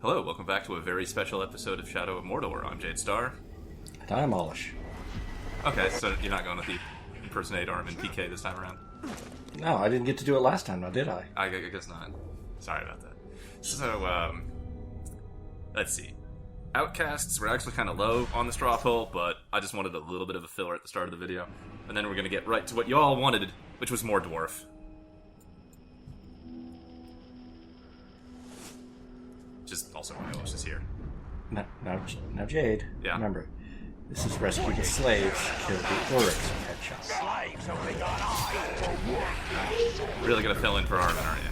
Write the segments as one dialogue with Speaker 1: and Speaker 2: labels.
Speaker 1: Hello, welcome back to a very special episode of Shadow of Mordor. I'm Jade Starr.
Speaker 2: And I'm Olish.
Speaker 1: Okay, so you're not going with the impersonate Armin PK this time around?
Speaker 2: No, I didn't get to do it last time, now did I?
Speaker 1: I guess not. Sorry about that. So, let's see. Outcasts were actually kind of low on the straw poll, but I just wanted a little bit of a filler at the start of the video. And then we're going to get right to what you all wanted, which was more dwarf. Just also why Olish is here.
Speaker 2: Now, Jade,
Speaker 1: Yeah.
Speaker 2: remember, this is rescue the slaves, kill the Oryx with headshots.
Speaker 1: Really going to fill in for Armin, aren't you?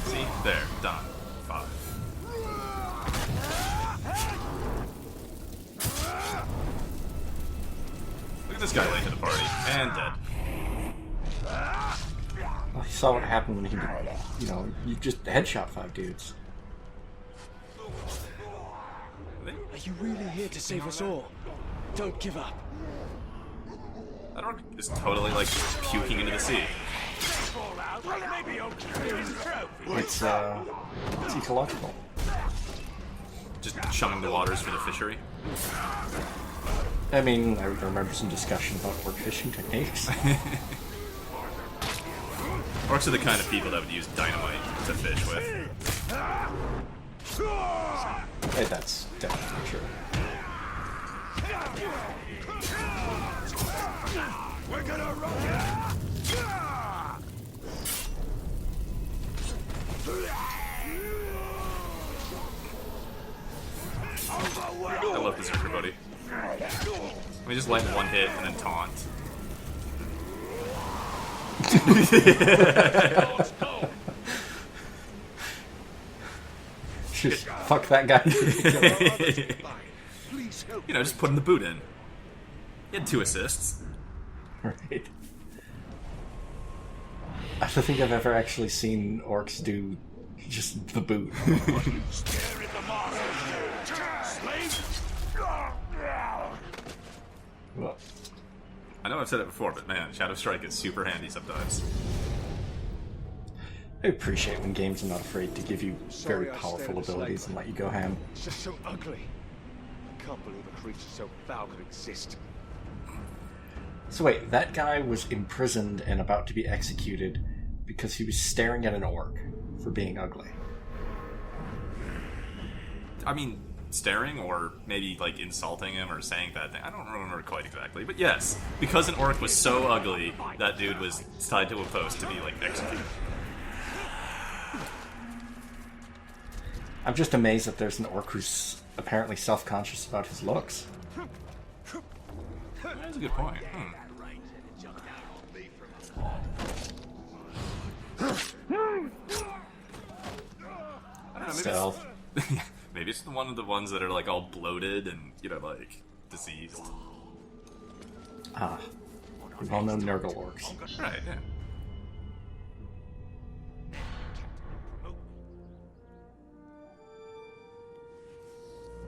Speaker 1: See? There. Done. 5. Look at this guy late to the party. And dead.
Speaker 2: Well, you saw what happened when you just headshot 5 dudes.
Speaker 3: Are you really here to save us all? Don't give up.
Speaker 1: That orc is totally, like, puking into the sea.
Speaker 2: It's ecological.
Speaker 1: Just chumming the waters for the fishery.
Speaker 2: I mean, I remember some discussion about orc fishing techniques.
Speaker 1: Orcs are the kind of people that would use dynamite to fish with.
Speaker 2: Hey, that's definitely true.
Speaker 3: We're gonna run.
Speaker 1: I love this everybody. Let me just land one hit and then taunt.
Speaker 2: Just fuck that guy.
Speaker 1: You know, just putting the boot in. He had 2 assists.
Speaker 2: Right. I don't think I've ever actually seen orcs do just the boot. Well,
Speaker 1: I know I've said it before, but man, Shadow Strike is super handy sometimes.
Speaker 2: I appreciate when games are not afraid to give you very powerful abilities and let you go ham.
Speaker 3: It's just so ugly. I can't believe a creature so foul could exist.
Speaker 2: So wait, that guy was imprisoned and about to be executed because he was staring at an orc for being ugly.
Speaker 1: I mean, staring or maybe, like, insulting him or saying bad things. I don't remember quite exactly, but yes. Because an orc was so ugly, that dude was tied to a post to be, like, executed.
Speaker 2: I'm just amazed that there's an orc who's apparently self-conscious about his looks.
Speaker 1: That's a good point. I don't know,
Speaker 2: Stealth.
Speaker 1: maybe it's one of the ones that are, like, all bloated and, you know, like, diseased.
Speaker 2: Ah. The well-known Nurgle orcs.
Speaker 1: Right, yeah.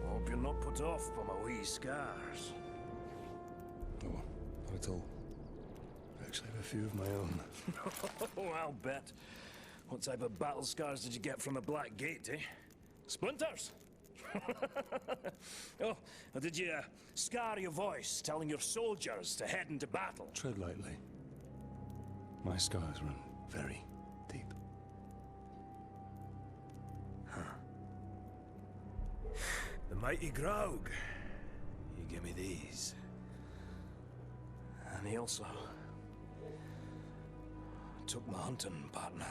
Speaker 4: Hope you're not put off by my wee scars.
Speaker 5: No, not at all. I actually have a few of my own.
Speaker 4: Oh, I'll bet. What type of battle scars did you get from the Black Gate, eh? Splinters? Oh, or did you scar your voice telling your soldiers to head into battle?
Speaker 5: Tread lightly. My scars run very deep.
Speaker 4: The mighty Graug. You give me these. And he also took my hunting partner.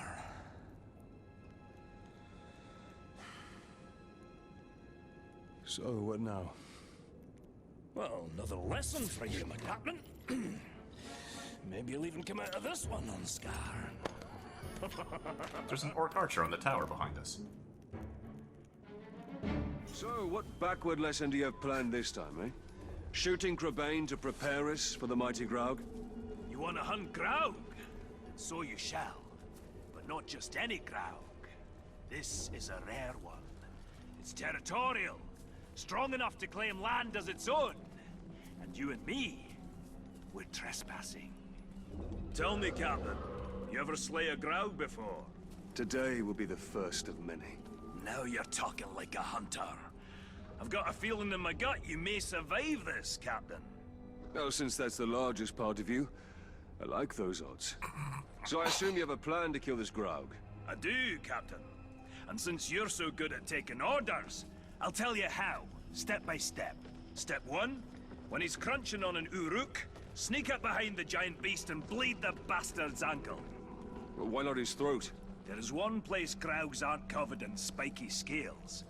Speaker 5: So, what now?
Speaker 4: Well, another lesson for you, my captain. Maybe you'll even come out of this one unscarred.
Speaker 1: There's an orc archer on the tower behind us.
Speaker 6: So, what backward lesson do you have planned this time, eh? Shooting Crebain to prepare us for the mighty Graug?
Speaker 4: You want to hunt Graug? So you shall. But not just any Graug. This is a rare one. It's territorial, strong enough to claim land as its own, and and you and me, we're trespassing. Tell me, Captain, you ever slay a Graug before?
Speaker 6: Today will be the first of many.
Speaker 4: Now you're talking like a hunter. I've got a feeling in my gut you may survive this, Captain.
Speaker 6: Well, since that's the largest part of you, I like those odds. So I assume you have a plan to kill this Graug.
Speaker 4: I do, Captain. And since you're so good at taking orders, I'll tell you how, step by step. Step 1, when he's crunching on an Uruk, sneak up behind the giant beast and bleed the bastard's ankle.
Speaker 6: Well, why not his throat?
Speaker 4: There is one place Graugs aren't covered in spiky scales.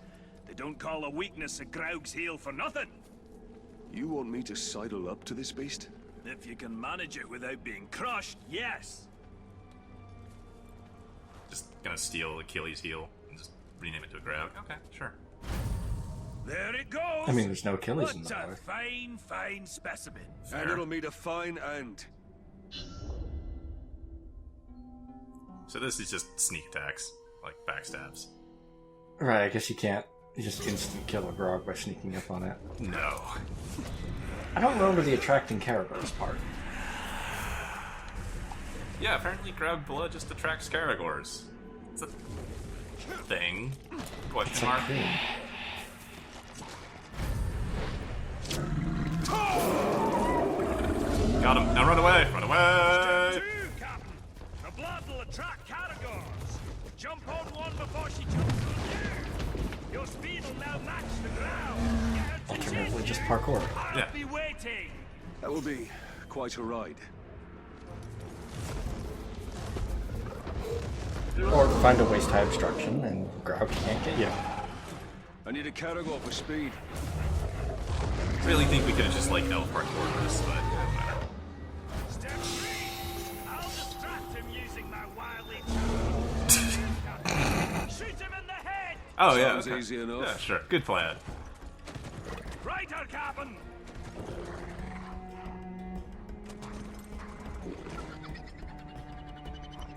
Speaker 4: They don't call a weakness a Graug's heel for nothing.
Speaker 6: You want me to sidle up to this beast?
Speaker 4: If you can manage it without being crushed, yes.
Speaker 1: Just gonna steal Achilles' heel and just rename it to a Graug. Okay, sure.
Speaker 4: There it goes.
Speaker 2: I mean, there's no Achilles in
Speaker 4: What's
Speaker 2: that
Speaker 4: a
Speaker 2: way.
Speaker 4: fine, fine specimen.
Speaker 6: And it'll meet a fine end.
Speaker 1: So this is just sneak attacks, like backstabs.
Speaker 2: Right, I guess you can't just instant kill a Graug by sneaking up on it.
Speaker 1: No.
Speaker 2: I don't remember the attracting Caragors part.
Speaker 1: Yeah, apparently Graug blood just attracts Caragors. It's a thing. Question mark.
Speaker 2: Thing.
Speaker 1: Got him. Now run away. Run away.
Speaker 4: Two, Captain. The blood will attract Caragors. Jump on one before she jumps on you. Your speed will now match the ground. Get her to
Speaker 2: Alternatively,
Speaker 4: chase
Speaker 2: just
Speaker 4: you.
Speaker 2: parkour.
Speaker 4: I'll
Speaker 1: Yeah.
Speaker 4: be waiting.
Speaker 6: That will be quite a ride.
Speaker 2: Or find a waist high obstruction and Graug can't get you.
Speaker 6: I need a Caragor for speed.
Speaker 1: I really think we could have just like elf parkour this, but whatever.
Speaker 4: Step 3. I'll distract him using my wily Shoot him in the head.
Speaker 1: Oh yeah,
Speaker 6: Sounds
Speaker 1: okay.
Speaker 6: easy enough.
Speaker 1: Yeah, sure. Good plan.
Speaker 4: Right, her, Captain.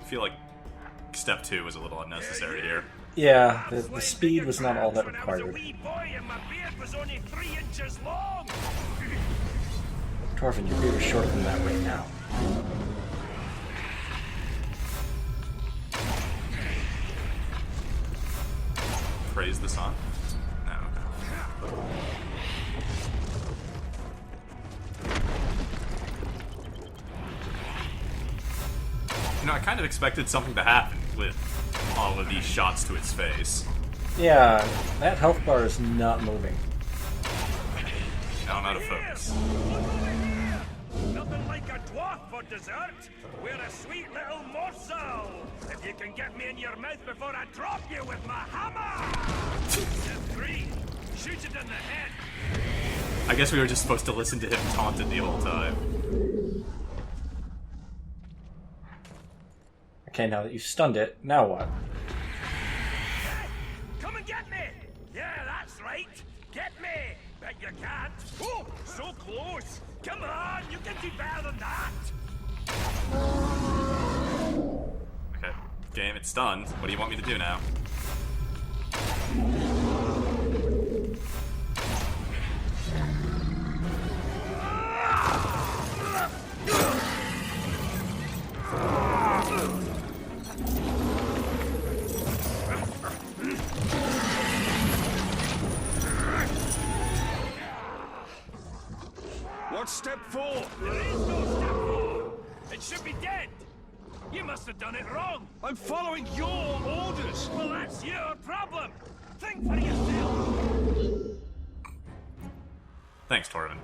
Speaker 1: I feel like step 2 was a little unnecessary here.
Speaker 2: Yeah, the speed was not all that
Speaker 4: When I was a
Speaker 2: required.
Speaker 4: wee boy and my beard was only 3 inches long.
Speaker 2: Torvin, your beard is shorter than that right now.
Speaker 1: Praise the sun? No. You know, I kind of expected something to happen with all of these shots to its face.
Speaker 2: Yeah, that health bar is not moving.
Speaker 1: Now I'm out of focus.
Speaker 4: Nothing like a dwarf for dessert. We're a sweet little morsel. If you can get me in your mouth before I drop you with my hammer. Step 3. Shoot it in the head.
Speaker 1: I guess we were just supposed to listen to him taunted the whole time.
Speaker 2: Okay, now that you've stunned it, now what?
Speaker 4: Come and get me. Yeah, that's right. Get me. Bet you can't. Oh, so close. Come on, you can do better than that.
Speaker 1: Okay, game, it's stunned. What do you want me to do now?
Speaker 6: What's step 4?
Speaker 4: There is no step 4. It should be dead. You must have done it wrong.
Speaker 6: I'm following your orders.
Speaker 4: Well, that's your problem. Think for yourself.
Speaker 1: Thanks, Torvin.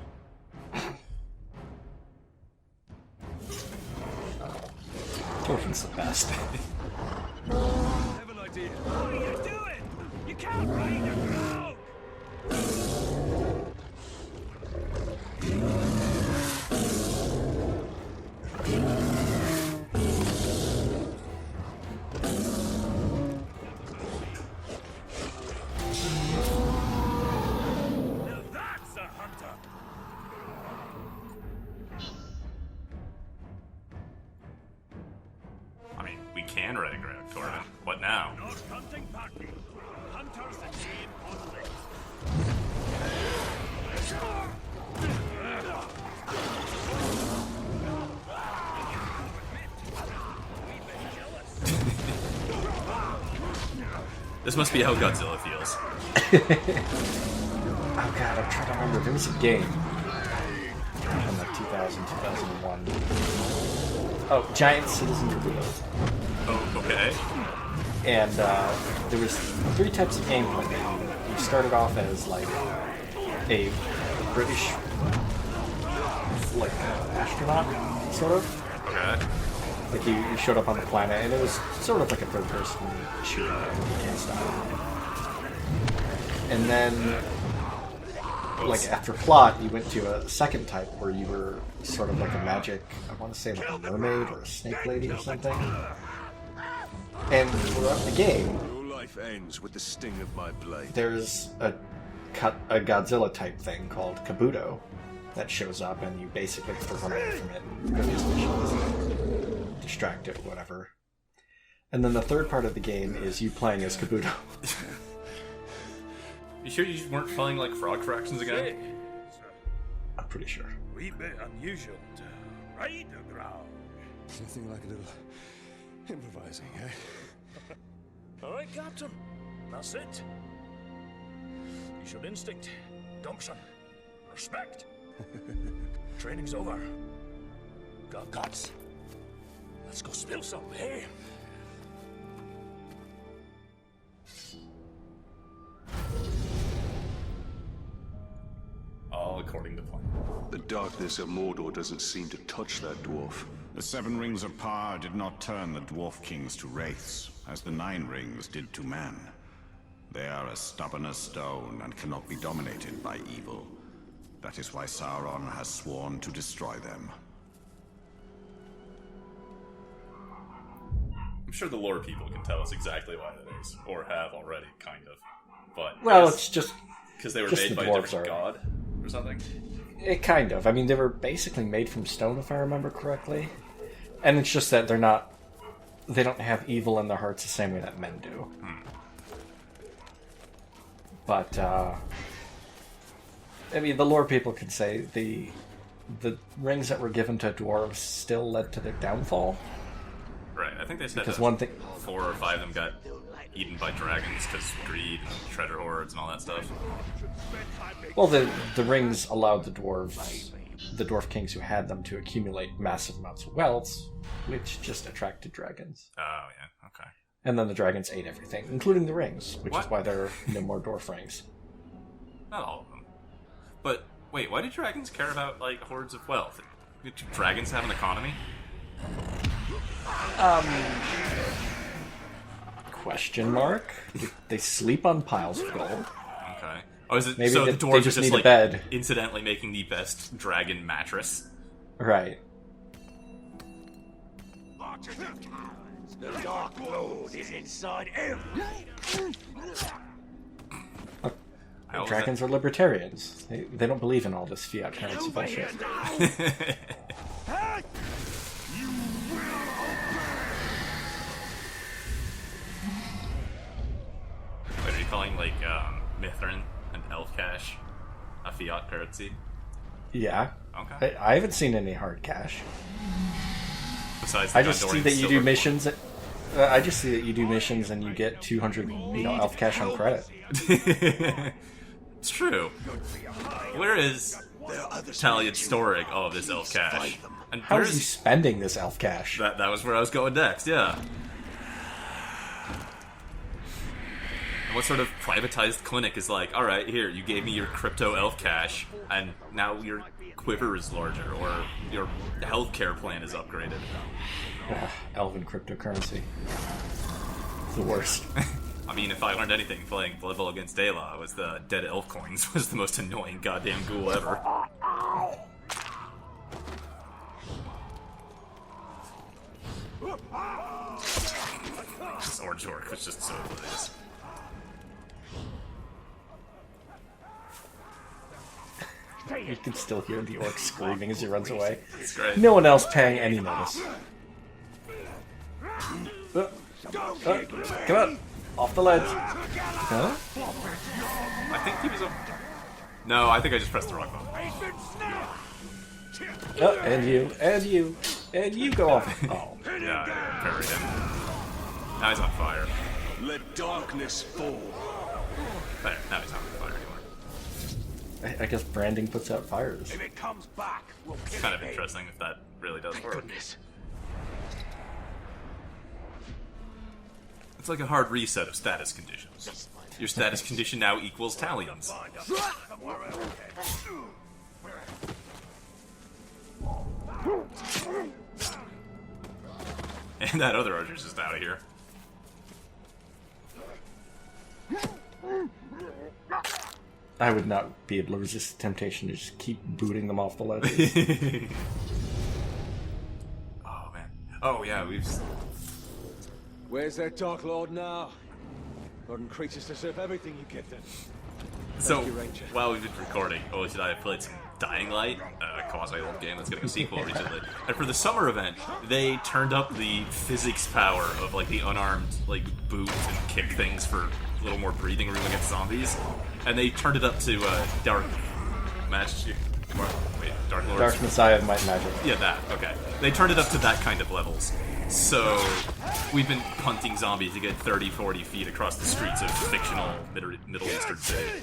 Speaker 2: Torvin's the best.
Speaker 6: I have an idea.
Speaker 4: What are you doing? You can't ride a Graug. Now that's a hunter.
Speaker 1: I mean, we can ride a Graug, Torvin. What now?
Speaker 4: North hunting party. Hunters that chain on legs.
Speaker 1: This must be how Godzilla feels.
Speaker 2: Oh god, I'm trying to remember. There was a game from like 2000, 2001. Oh, Giant Citizen Caboodle.
Speaker 1: Oh, okay.
Speaker 2: And there was 3 types of gameplay. You started off as like a British like astronaut, sort of.
Speaker 1: Okay.
Speaker 2: Like you showed up on the planet, and it was sort of like a third-person shooter game style. And then, like after plot, you went to a second type where you were sort of like a magic, I want to say like a mermaid or a snake lady or something. And throughout the game,
Speaker 6: Your life ends with the sting of my blade.
Speaker 2: there's a Godzilla type thing called Kabuto that shows up, and you basically have to run away from it and go to these missions, distract it, whatever. And then the third part of the game is you playing as Kabuto.
Speaker 1: You sure you weren't playing like frog fractions again?
Speaker 2: I'm pretty sure.
Speaker 4: Wee bit unusual to ride a Graug.
Speaker 5: Nothing like a little improvising, eh?
Speaker 4: All right, Captain. That's it. You showed instinct, gumption, respect. Training's over. Got guts. Let's go spill some, eh?
Speaker 1: All according to plan.
Speaker 6: The darkness of Mordor doesn't seem to touch that dwarf.
Speaker 7: The 7 rings of power did not turn the dwarf kings to wraiths, as the 9 rings did to man. They are as stubborn as stone and cannot be dominated by evil. That is why Sauron has sworn to destroy them.
Speaker 1: I'm sure the lore people can tell us exactly why that is, or have already, kind of. But
Speaker 2: Well, it's just
Speaker 1: because they were
Speaker 2: just
Speaker 1: made
Speaker 2: the
Speaker 1: by a
Speaker 2: dwarves
Speaker 1: different
Speaker 2: are.
Speaker 1: god or something.
Speaker 2: It kind of. I mean, they were basically made from stone, if I remember correctly. And it's just that they're not. They don't have evil in their hearts the same way that men do. But, I mean, the lore people could say the rings that were given to dwarves still led to their downfall.
Speaker 1: Right. I think they said
Speaker 2: Because
Speaker 1: that
Speaker 2: one thing.
Speaker 1: 4 or 5 of them got eaten by dragons because greed and treasure hoards and all that stuff.
Speaker 2: Well, the rings allowed the dwarf kings who had them to accumulate massive amounts of wealth, which just attracted dragons.
Speaker 1: Oh yeah. Okay.
Speaker 2: And then the dragons ate everything, including the rings, which
Speaker 1: What?
Speaker 2: is why there are no more dwarf rings.
Speaker 1: Not all of them. But wait, why do dragons care about like hordes of wealth? Do dragons have an economy?
Speaker 2: Question mark? They sleep on piles of gold.
Speaker 1: Okay. Oh, is it
Speaker 2: Maybe
Speaker 1: so
Speaker 2: they-
Speaker 1: the
Speaker 2: they
Speaker 1: dwarves
Speaker 2: just
Speaker 1: are
Speaker 2: need
Speaker 1: just
Speaker 2: a
Speaker 1: like
Speaker 2: bed.
Speaker 1: incidentally making the best dragon mattress?
Speaker 2: Right.
Speaker 3: The Dark Lord is inside every.
Speaker 1: I always-
Speaker 2: Dragons are libertarians. They don't believe in all this fiat currency bullshit.
Speaker 1: Wait, are you calling like Mithrin and Elfcash a fiat currency?
Speaker 2: Yeah.
Speaker 1: Okay.
Speaker 2: I haven't seen any hard cash.
Speaker 1: Besides the
Speaker 2: I just see
Speaker 1: Gondorian
Speaker 2: that you do
Speaker 1: silver
Speaker 2: missions. I just see that you do missions and you get 200, elf cash on credit.
Speaker 1: It's true. Where is Talia storing all of this elf cash? And
Speaker 2: How
Speaker 1: where
Speaker 2: is he
Speaker 1: is
Speaker 2: spending this elf cash?
Speaker 1: that? That was where I was going next. Yeah. And what sort of privatized clinic is like? All right, here you gave me your crypto elf cash, and now your quiver is larger, or your healthcare plan is upgraded.
Speaker 2: Elven cryptocurrency. It's the worst.
Speaker 1: I mean, if I learned anything playing Blood Bowl against Dayla, it was the dead elf coins was the most annoying goddamn ghoul ever. This orange orc was just so hilarious.
Speaker 2: You can still hear the orc screaming as he runs away.
Speaker 1: It's great.
Speaker 2: No one else paying any notice. Come on! Off the ledge! Huh?
Speaker 1: I think he was a... No, I think I just pressed the wrong button.
Speaker 2: Oh, and you go off. Oh.
Speaker 1: Yeah, I parried him. Now he's on fire.
Speaker 6: Let darkness fall.
Speaker 1: There, now he's not on fire anymore.
Speaker 2: I guess branding puts out fires.
Speaker 3: If it comes back, we'll kill
Speaker 1: It's kind of
Speaker 3: it.
Speaker 1: interesting if that really does work.
Speaker 3: Goodness.
Speaker 1: It's like a hard reset of status conditions. Your status condition now equals Talions. And that other archer's just out of here.
Speaker 2: I would not be able to resist the temptation to just keep booting them off the ledges.
Speaker 1: Oh man. Oh yeah, we've.
Speaker 3: Where's that Dark Lord now? Modern creatures deserve everything you give them.
Speaker 1: So
Speaker 3: you, Ranger.
Speaker 1: while we've been recording, should I have played some Dying Light, a quasi-old game that's getting a sequel recently. And for the summer event, they turned up the physics power of like the unarmed like boot and kick things for a little more breathing room against zombies, and they turned it up to Dark Magic. Wait, Dark Lord.
Speaker 2: Dark Messiah, Might and Magic.
Speaker 1: Yeah, that. Okay. They turned it up to that kind of levels. So we've been punting zombies to get 30, 40 feet across the streets of fictional Middle Eastern city.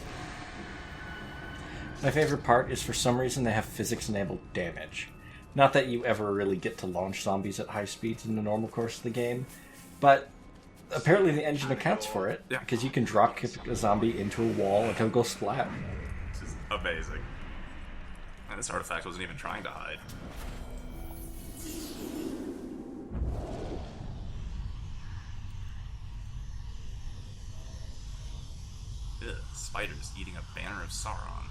Speaker 2: My favorite part is for some reason they have physics-enabled damage. Not that you ever really get to launch zombies at high speeds in the normal course of the game, but apparently the engine accounts for it,
Speaker 1: Yeah.
Speaker 2: because you can drop kick a zombie into a wall and he'll go splat.
Speaker 1: Which is amazing. And this artifact wasn't even trying to hide. Ugh, spiders eating a banner of Sauron.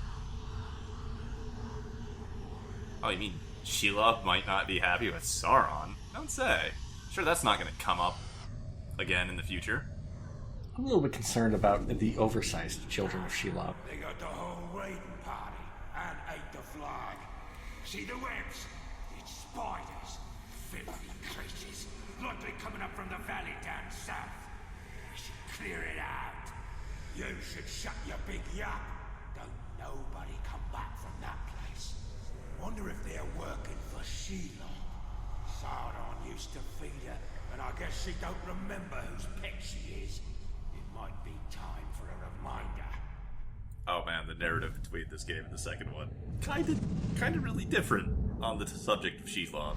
Speaker 1: Oh, you mean Shelob might not be happy with Sauron? Don't say. Sure, that's not going to come up again in the future.
Speaker 2: I'm a little bit concerned about the oversized children of Shelob.
Speaker 8: They got the whole raiding party and ate the flag. See the webs? It's spiders. Filthy creatures. Likely coming up from the valley down south. We should clear it out. You should shut your big yap. Don't nobody come back from that place. Wonder if they're working for Sheila. Sauron used to feed her, and I guess she don't remember whose pet she is. It might be time for a reminder.
Speaker 1: Oh man, the narrative between this game and the second one. Kind of really different on the subject of Shelob.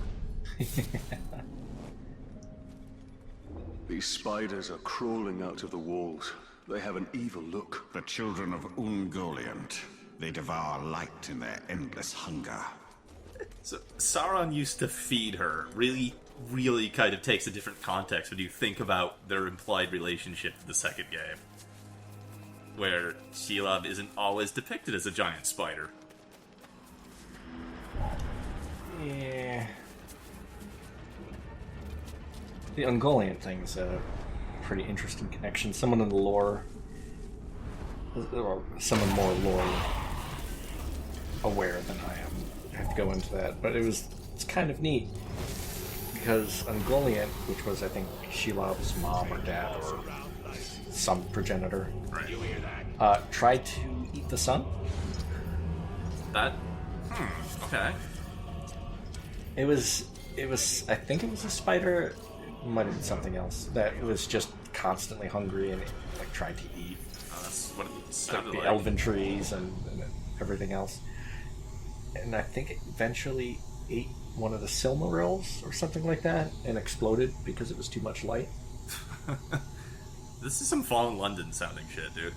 Speaker 6: These spiders are crawling out of the walls. They have an evil look.
Speaker 7: The children of Ungoliant. They devour light in their endless hunger.
Speaker 1: So Sauron used to feed her. Really kind of takes a different context when you think about their implied relationship in the second game. Where Shelob isn't always depicted as a giant spider.
Speaker 2: Yeah. The Ungoliant thing's a pretty interesting connection. Someone in the lore, or someone more lore aware than I am. I have to go into that, but it's kind of neat because Ungoliant, which was I think Shelob's mom or dad or some progenitor, tried to eat the sun.
Speaker 1: That? Okay.
Speaker 2: It was. I think it was a spider. It might have been something else that was just constantly hungry and like tried to eat
Speaker 1: That's what it sounded
Speaker 2: the
Speaker 1: like.
Speaker 2: elven trees and everything else. And I think it eventually ate one of the Silmarils or something like that and exploded because it was too much light.
Speaker 1: This is some Fallen London sounding shit, dude.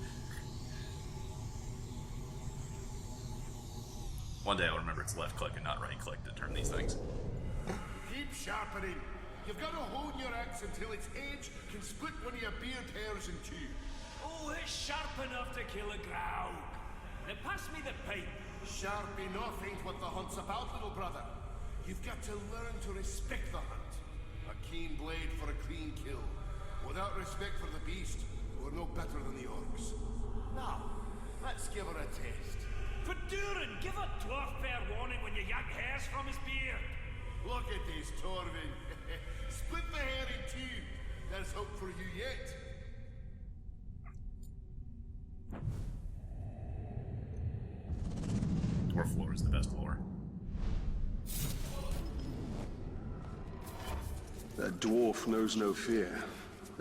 Speaker 1: One day I'll remember it's left click and not right click to turn these things.
Speaker 8: Keep sharpening. You've got to hone your axe until its edge can split one of your beard hairs in two.
Speaker 4: Oh, it's sharp enough to kill a Graug. Now pass me the pipe.
Speaker 8: Sharp enough ain't what the hunt's about, little brother. You've got to learn to respect the hunt. A keen blade for a clean kill. Without respect for the beast, we're no better than the orcs. Now, let's give her a taste.
Speaker 4: For Durin, give a dwarf fair warning when you yank hairs from his beard.
Speaker 8: Look at this, Torvin. Split the hair in two. There's hope for you yet.
Speaker 1: Dwarf lore is the best lore.
Speaker 6: That dwarf knows no fear.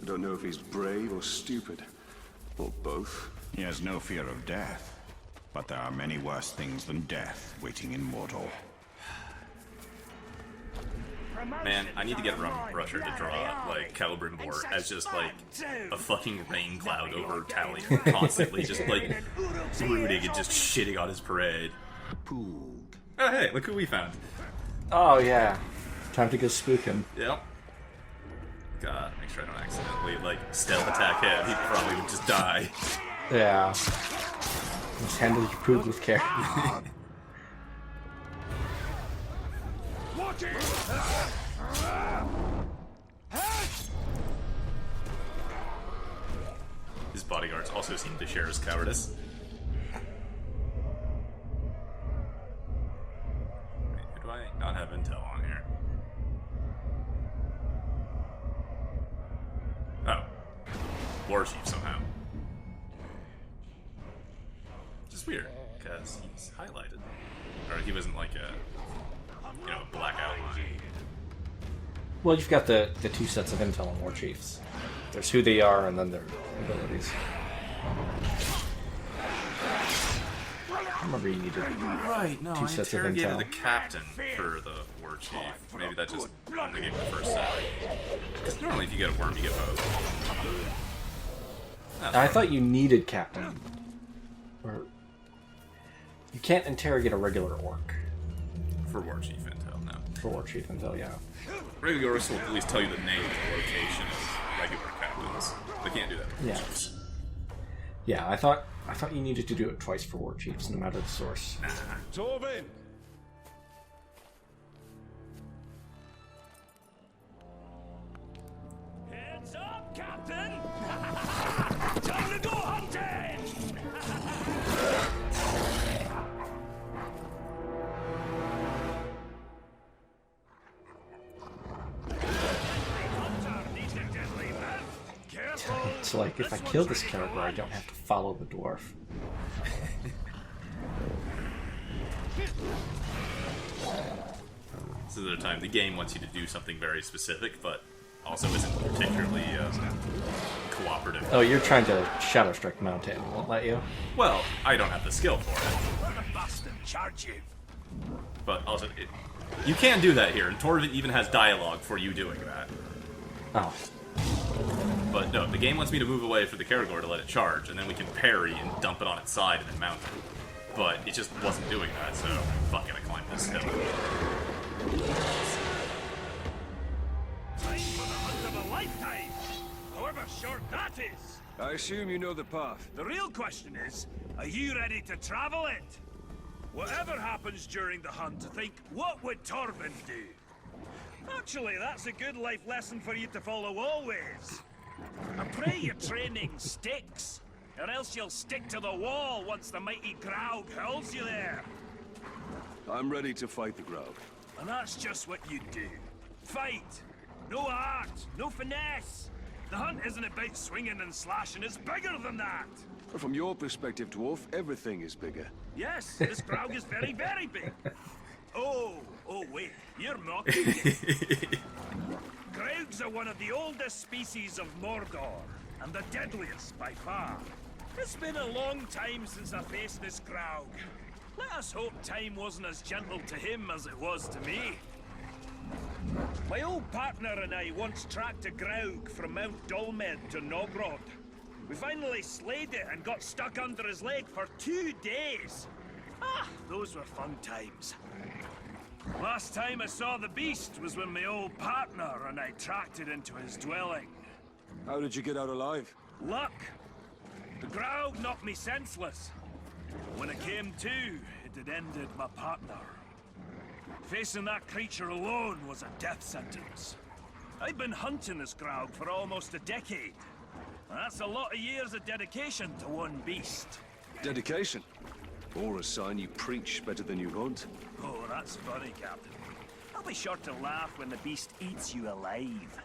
Speaker 6: I don't know if he's brave or stupid. Or both.
Speaker 7: He has no fear of death. But there are many worse things than death waiting in Mordor.
Speaker 1: Man, I need to get Rusher to draw, like, Celebrimbor as just, like, a fucking rain cloud over Talion, constantly just, like, brooding and just shitting on his parade.
Speaker 7: Poog.
Speaker 1: Oh, hey, look who we found.
Speaker 2: Oh, yeah. Time to go spooking.
Speaker 1: Yep. God, make sure I don't accidentally, like, stealth attack him. He probably would just die.
Speaker 2: Yeah. Just handle your poop with care.
Speaker 1: His bodyguards also seem to share his cowardice. Wait, who do I not have intel on here? Oh. Warchief somehow. Which is weird, because he's highlighted. Or he wasn't like a, you know, black outline.
Speaker 2: Well, you've got the two sets of intel on War Chiefs. There's who they are, and then their abilities. I remember you needed
Speaker 1: Right, no,
Speaker 2: two
Speaker 1: I
Speaker 2: sets of
Speaker 1: interrogated
Speaker 2: intel.
Speaker 1: the captain for the war chief. Maybe that just only gave me the first set. Because normally if you get a worm, you get both.
Speaker 2: I thought you needed captain. Or you can't interrogate a regular orc
Speaker 1: For war chief intel, no.
Speaker 2: for War Chief intel, yeah.
Speaker 1: Regular orcs will at least tell you the name and location of regular captains. They can't do that for war
Speaker 2: Yeah.
Speaker 1: chiefs.
Speaker 2: Yeah, I thought you needed to do it twice for War Chiefs, no matter the source.
Speaker 6: Torvin!
Speaker 4: Heads up, Captain! Time to go hunting! Hunter needs a deadly man. Careful!
Speaker 2: It's like, if I kill this character, I don't have to follow the dwarf.
Speaker 1: This is the time the game wants you to do something very specific, but also isn't particularly cooperative.
Speaker 2: Oh, you're trying to Shadow Strike Mountain. Won't let you?
Speaker 1: Well, I don't have the skill for it.
Speaker 4: Let the bastard charge you.
Speaker 1: But also, you can do that here, and Torvin even has dialogue for you doing that.
Speaker 2: Oh.
Speaker 1: But no, the game wants me to move away for the Caragor to let it charge, and then we can parry and dump it on its side and then mount it. But it just wasn't doing that, so fuck it, I climbed this hill.
Speaker 4: Time for the hunt of a lifetime, however short that is.
Speaker 6: I assume you know the path.
Speaker 4: The real question is, are you ready to travel it? Whatever happens during the hunt, think, what would Torvin do? Actually, that's a good life lesson for you to follow always. I pray your training sticks, or else you'll stick to the wall once the mighty Graug hurls you there.
Speaker 6: I'm ready to fight the Graug.
Speaker 4: And that's just what you do. Fight! No art, no finesse. The hunt isn't about swinging and slashing, it's bigger than that.
Speaker 6: But from your perspective, Dwarf, everything is bigger.
Speaker 4: Yes, this Graug is very, very big. Oh wait, you're mocking me. Graugs are one of the oldest species of Mordor, and the deadliest by far. It's been a long time since I faced this Graug. Let us hope time wasn't as gentle to him as it was to me. My old partner and I once tracked a Graug from Mount Dolmed to Nogrod. We finally slayed it and got stuck under his leg for 2 days. Ah, those were fun times. Last time I saw the beast was when my old partner and I tracked it into his dwelling.
Speaker 6: How did you get out alive?
Speaker 4: Luck. The Graug knocked me senseless. When it came to, it had ended my partner. Facing that creature alone was a death sentence. I've been hunting this Graug for almost a decade. That's a lot of years of dedication to one beast.
Speaker 6: Dedication? Or a sign you preach better than you hunt.
Speaker 4: Oh, that's funny, Captain. I'll be sure to laugh when the beast eats you alive.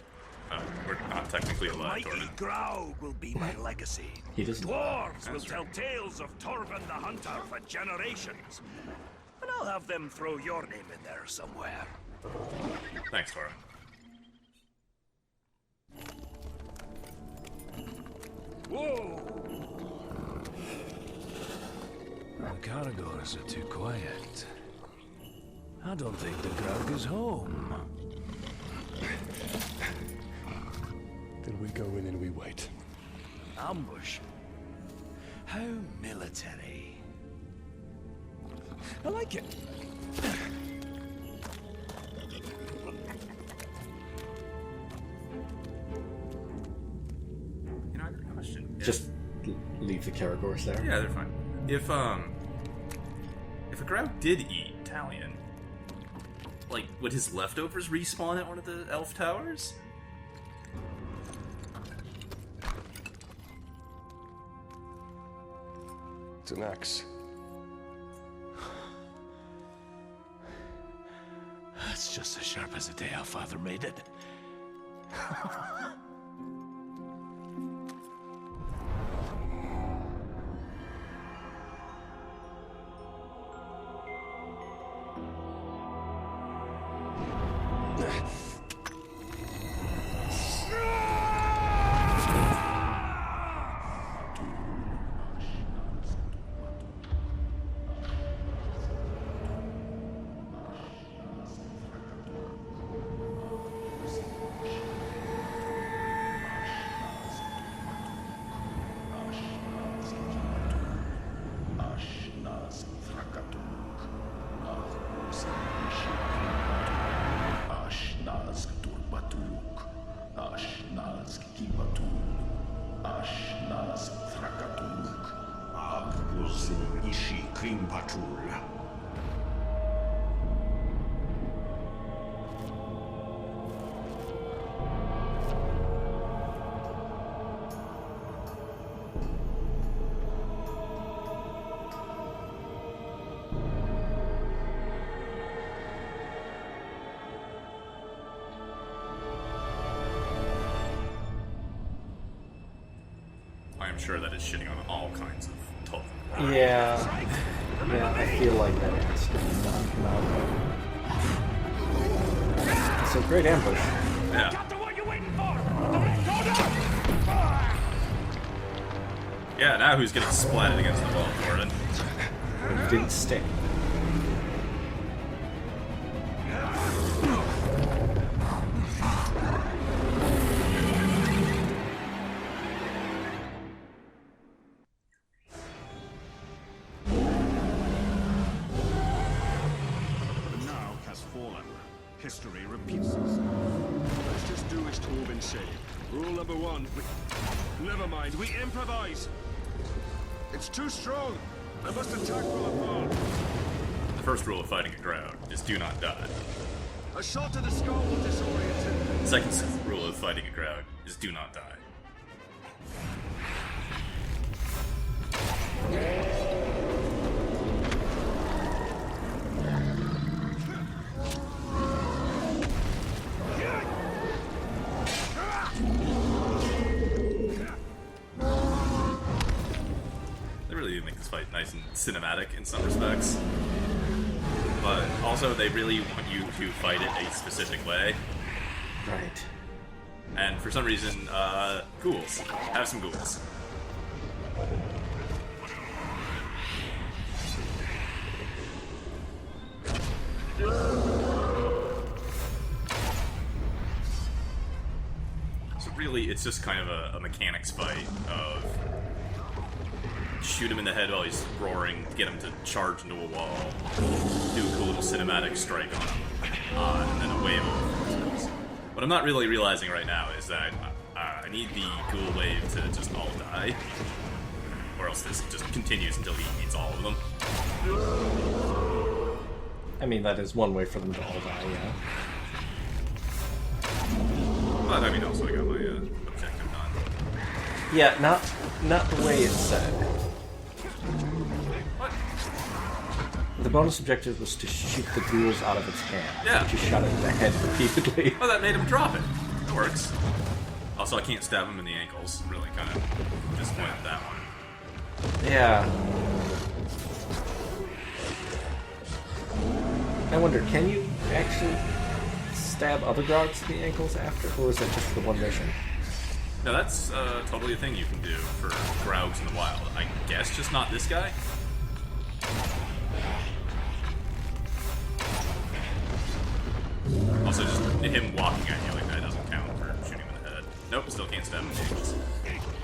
Speaker 1: We're not technically alive,
Speaker 4: Mighty
Speaker 1: Torvin.
Speaker 4: Graug will be my legacy.
Speaker 2: He doesn't.
Speaker 4: Dwarves will
Speaker 1: That's
Speaker 4: tell
Speaker 1: right. tales
Speaker 4: tales of Torvin the Hunter for generations. And I'll have them throw your name in there somewhere.
Speaker 1: Thanks, Torvin.
Speaker 4: Whoa! The Caragors are too quiet. I don't think the Graug is home.
Speaker 5: Then we go in and we wait.
Speaker 4: Ambush? How military. I like it.
Speaker 1: You know, I got a question.
Speaker 2: Just leave the Caragors there.
Speaker 1: Yeah, they're fine. If a Graug did eat Talion, like, would his leftovers respawn at one of the elf towers?
Speaker 5: It's an axe.
Speaker 4: That's just as sharp as the day our father made it.
Speaker 1: I'm sure that is shitting on all kinds of Tolkien.
Speaker 2: Yeah, I feel like that has to be done. So great ambush.
Speaker 1: Yeah. Yeah, now who's getting splatted against the wall, Gordon?
Speaker 2: It didn't stick.
Speaker 7: History repeats itself.
Speaker 6: Let's just do as Torben said. Rule number one, never mind, we improvise. It's too strong. I must attack from afar.
Speaker 1: The first rule of fighting a Graug is do not die.
Speaker 6: A shot to the skull will disorient him.
Speaker 1: The second rule of fighting a Graug is do not die. Make this fight nice and cinematic in some respects, but also they really want you to fight it a specific way.
Speaker 2: Right.
Speaker 1: And for some reason, ghouls. Have some ghouls. So really, it's just kind of a mechanics fight of shoot him in the head while he's roaring, get him to charge into a wall, do a cool little cinematic strike on him, and then a wave of. What I'm not really realizing right now is that I need the ghoul wave to just all die, or else this just continues until he eats all of them.
Speaker 2: I mean, that is one way for them to all die, yeah.
Speaker 1: But I mean, also I got my objective done.
Speaker 2: Yeah, not the way it's said.
Speaker 1: What?
Speaker 2: The bonus objective was to shoot the ghouls out of its hand.
Speaker 1: Yeah.
Speaker 2: But you shot it in the head repeatedly.
Speaker 1: Oh, that made him drop it. That works. Also, I can't stab him in the ankles. I'm really kind of disappointed with that one.
Speaker 2: Yeah. I wonder, can you actually stab other Graugs in the ankles after, or is that just the one mission?
Speaker 1: Now that's totally a thing you can do for Graugs in the wild. I guess just not this guy? Also, just him walking at you like that doesn't count for shooting him in the head. Nope, still can't stab him.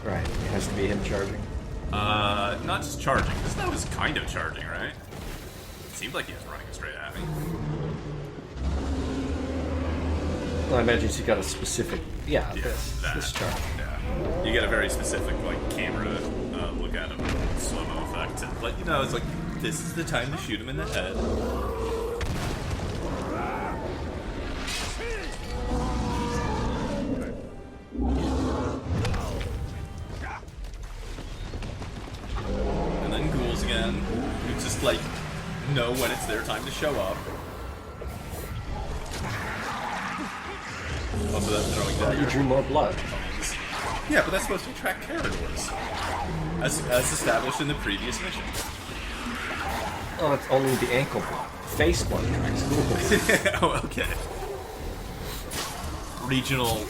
Speaker 2: Right, it has to be him charging.
Speaker 1: Not just charging, because that was kind of charging, right? It seemed like he was running straight at me.
Speaker 2: Well, I imagine he got a specific... Yeah,
Speaker 1: Yeah,
Speaker 2: this charge.
Speaker 1: Yeah. You get a very specific, like, camera look at him, slow-mo effect, to let you know it's like, this is the time to shoot him in the head. And then ghouls again, who just, like, know when it's their time to show up. Also, that's throwing
Speaker 2: You
Speaker 1: dagger.
Speaker 2: drew more blood.
Speaker 1: Yeah, but that's supposed to attract corridors, as established in the previous mission.
Speaker 2: Oh, it's only the ankle blood. Face blood tracks. Cool.
Speaker 1: Oh, okay. Regional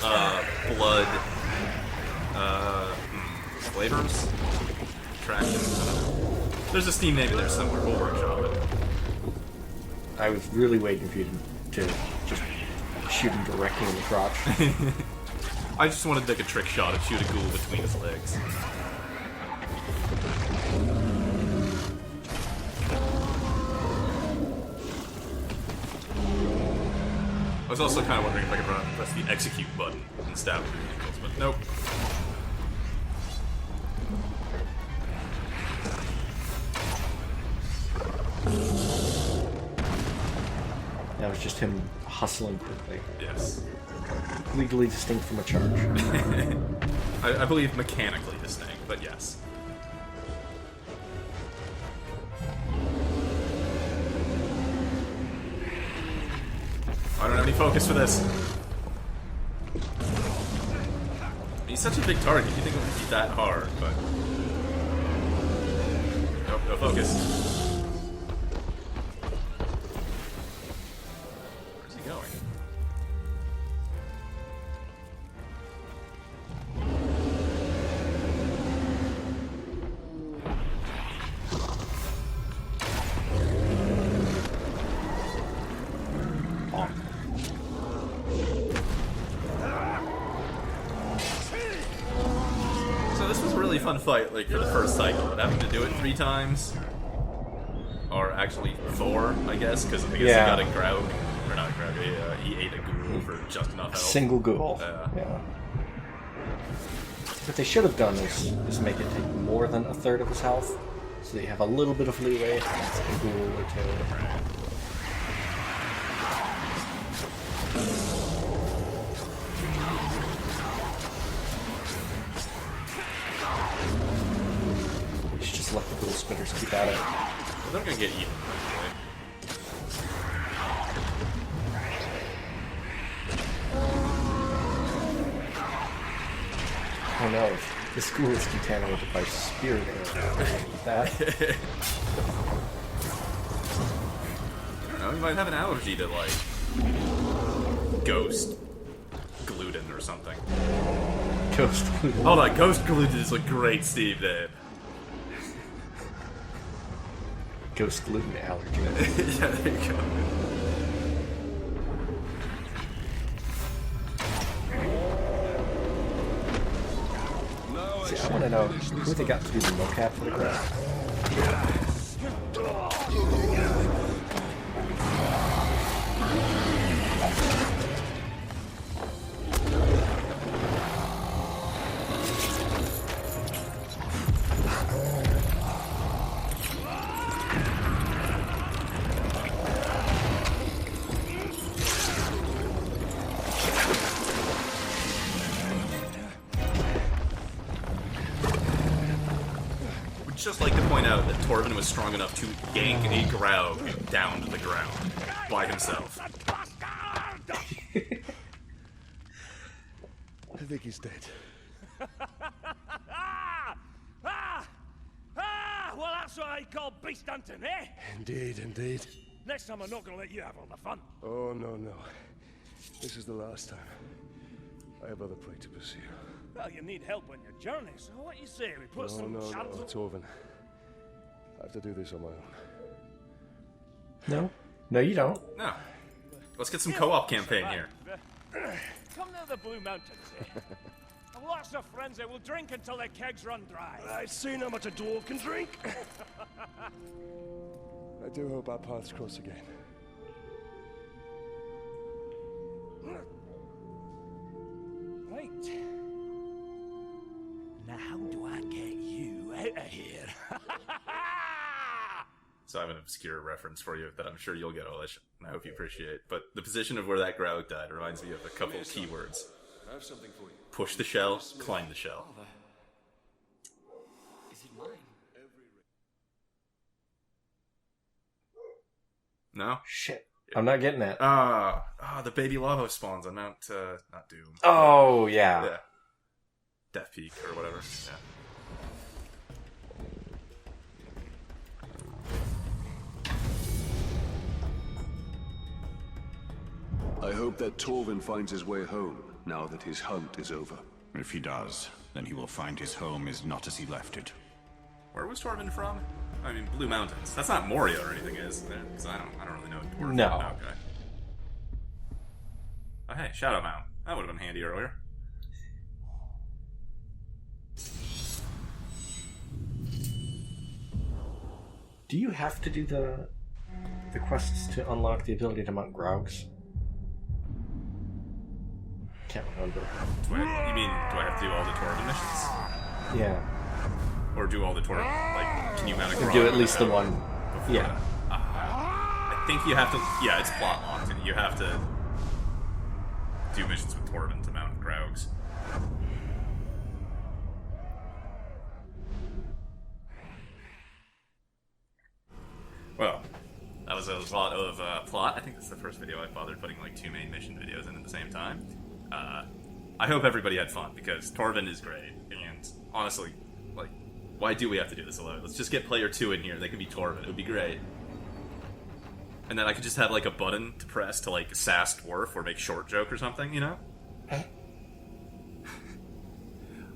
Speaker 1: blood flavors, attraction. I don't know. There's a Steam name in there somewhere. We'll workshop it.
Speaker 2: I was really waiting for you to just shoot him directly in the crotch.
Speaker 1: I just wanted to take a trick shot and shoot a ghoul between his legs. I was also kind of wondering if I could press the execute button and stab him through the ankles, but nope.
Speaker 2: That was just him hustling quickly.
Speaker 1: Yes.
Speaker 2: Legally distinct from a charge.
Speaker 1: I believe mechanically distinct, but yes. I don't have any focus for this. He's such a big target, you think it would be that hard, but... Nope, no focus. Where's he going? So this was a really fun fight, like, for the first cycle, but having to do it 3 times, or actually 4, I guess, because I guess
Speaker 2: Yeah.
Speaker 1: he got a Graug, or not a Graug, he ate a ghoul for just enough health.
Speaker 2: Single ghoul.
Speaker 1: Yeah.
Speaker 2: What they should have done is make it take more than a third of his health, so you have a little bit of leeway against a ghoul or two. You should just let the ghoul spitters keep at it.
Speaker 1: They're gonna get eaten eventually.
Speaker 2: Oh no, this ghoul is contaminated by spirit air. Eat that.
Speaker 1: I don't know, you might have an allergy to, like, ghost gluten or something.
Speaker 2: Ghost gluten.
Speaker 1: Hold on, ghost gluten is a great Steve name.
Speaker 2: Ghost gluten allergy.
Speaker 1: Yeah, there you go.
Speaker 2: See, I want to know who they got to do the mocap for the Graug.
Speaker 1: Would just like to point out that Torvin was strong enough to yank a Graug down to the ground by himself.
Speaker 5: I think he's dead.
Speaker 4: Well, that's what I call beast hunting, eh?
Speaker 5: Indeed, indeed.
Speaker 4: Next time I'm not gonna let you have all the fun.
Speaker 5: Oh, no, no. This is the last time. I have other prey to pursue.
Speaker 4: Well, you need help on your journey, so what do you say? We put some
Speaker 6: No,
Speaker 4: shards-
Speaker 6: Torvin. I have to do this on my own.
Speaker 2: No? No, you don't.
Speaker 1: No. Let's get some co-op campaign here.
Speaker 4: Come to the Blue Mountains, eh? I've lots of friends that will drink until their kegs run dry.
Speaker 6: I've seen how much a dwarf can drink. I do hope our paths cross again.
Speaker 4: Right. Now how do I get you out of here?
Speaker 1: So I have an obscure reference for you that I'm sure you'll get, Olish, and I hope you appreciate. But the position of where that Graug died reminds me of a couple of keywords.
Speaker 5: I have something for you.
Speaker 1: Push the shell, climb the shell.
Speaker 9: Is it mine?
Speaker 1: No?
Speaker 2: Shit. I'm not getting that.
Speaker 1: The baby lava spawns on Mount, not Doom.
Speaker 2: Oh, yeah.
Speaker 1: Yeah. Death Peak, or whatever. Yeah.
Speaker 6: I hope that Torvin finds his way home, now that his hunt is over.
Speaker 7: If he does, then he will find his home is not as he left it.
Speaker 1: Where was Torvin from? I mean, Blue Mountains. That's not Moria or anything, is it? Because I don't really know Dwarf.
Speaker 2: No.
Speaker 1: Okay. Oh, hey, Shadow Mount. That would have been handy earlier.
Speaker 2: Do you have to do the quests to unlock the ability to mount Graugs? Can't remember.
Speaker 1: Do I have to do all the Torvin missions?
Speaker 2: Yeah.
Speaker 1: Or do all the Torvin, like, can you mount a
Speaker 2: Or
Speaker 1: Graug
Speaker 2: do at least the
Speaker 1: without-
Speaker 2: one.
Speaker 1: before
Speaker 2: Yeah.
Speaker 1: that? I think you have to, yeah, it's plot locked, and you have to do missions with Torvin to mount Graugs. Well, that was a lot of plot. I think this is the first video I've bothered putting like 2 main mission videos in at the same time. I hope everybody had fun, because Torvin is great, and honestly, like, why do we have to do this alone? Let's just get player 2 in here, they can be Torvin, it would be great. And then I could just have like a button to press to like sass Dwarf or make short joke or something, you know?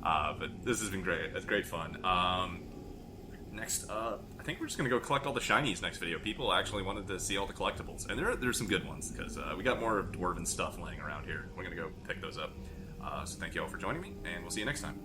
Speaker 1: But this has been great. It's great fun. Next up, I think we're just gonna go collect all the shinies next video. People actually wanted to see all the collectibles, and there's some good ones, because we got more Dwarven stuff laying around here. We're gonna go pick those up. So thank you all for joining me, and we'll see you next time.